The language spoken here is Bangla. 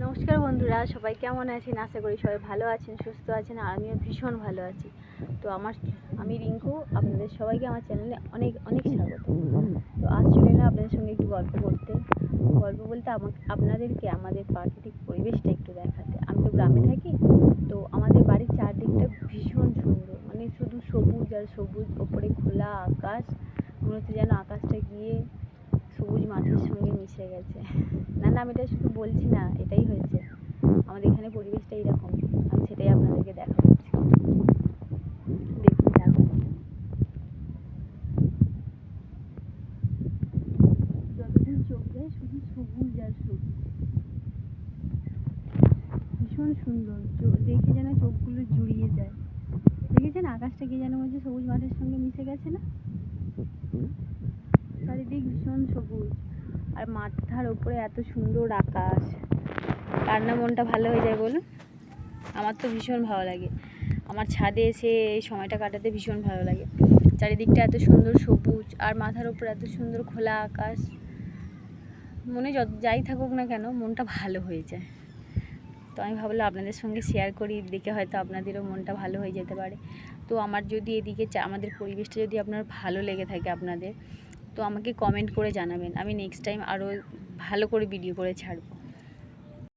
নমস্কার বন্ধুরা, সবাই কেমন আছেন? আশা করি সবাই ভালো আছেন, সুস্থ আছেন। আর আমিও ভীষণ ভালো আছি। তো আমি রিঙ্কু, আপনাদের সবাইকে আমার চ্যানেলে অনেক অনেক স্বাগত। তো আজ চলে এলাম আপনাদের সঙ্গে একটু গল্প করতে। গল্প বলতে আপনাদেরকে আমাদের প্রাকৃতিক পরিবেশটা একটু দেখাতে। আমি তো গ্রামে থাকি, তো আমাদের বাড়ির চারদিকটা ভীষণ সুন্দর, মানে শুধু সবুজ আর সবুজ। ওপরে খোলা আকাশ, মনে হচ্ছে যেন আকাশটা গিয়ে সবুজ মাঠের সঙ্গে মিশে গেছে। না না, আমি এটা শুধু বলছি না, এটাই হয়েছে। আমাদের এখানে পরিবেশটা এইরকম, আমি সেটাই আপনাদেরকে দেখাবো। দেখুন যতদিন চোখ যায় শুধু সবুজ আর সবুজ, ভীষণ সুন্দর। দেখে যেন চোখগুলো জুড়িয়ে যায়। দেখেছেন আকাশটা কি যেন বলছে সবুজ মাঠের সঙ্গে মিশে গেছে না? চারিদিক ভীষণ সবুজ, আর মাথার ওপরে এত সুন্দর আকাশ। কার না মনটা ভালো হয়ে যায় বলুন? আমার তো ভীষণ ভালো লাগে। আমার ছাদে এসে এই সময়টা কাটাতে ভীষণ ভালো লাগে। চারিদিকটা এত সুন্দর সবুজ, আর মাথার ওপর এত সুন্দর খোলা আকাশ। মনে যাই থাকুক না কেন, মনটা ভালো হয়ে যায়। তো আমি ভাবলাম আপনাদের সঙ্গে শেয়ার করি, দেখে হয়তো আপনাদেরও মনটা ভালো হয়ে যেতে পারে। তো আমার যদি এদিকে আমাদের পরিবেশটা যদি আপনার ভালো লেগে থাকে আপনাদের, তো আমাকে কমেন্ট করে জানাবেন। আমি নেক্সট টাইম আরও ভালো করে ভিডিও করে ছাড়বো।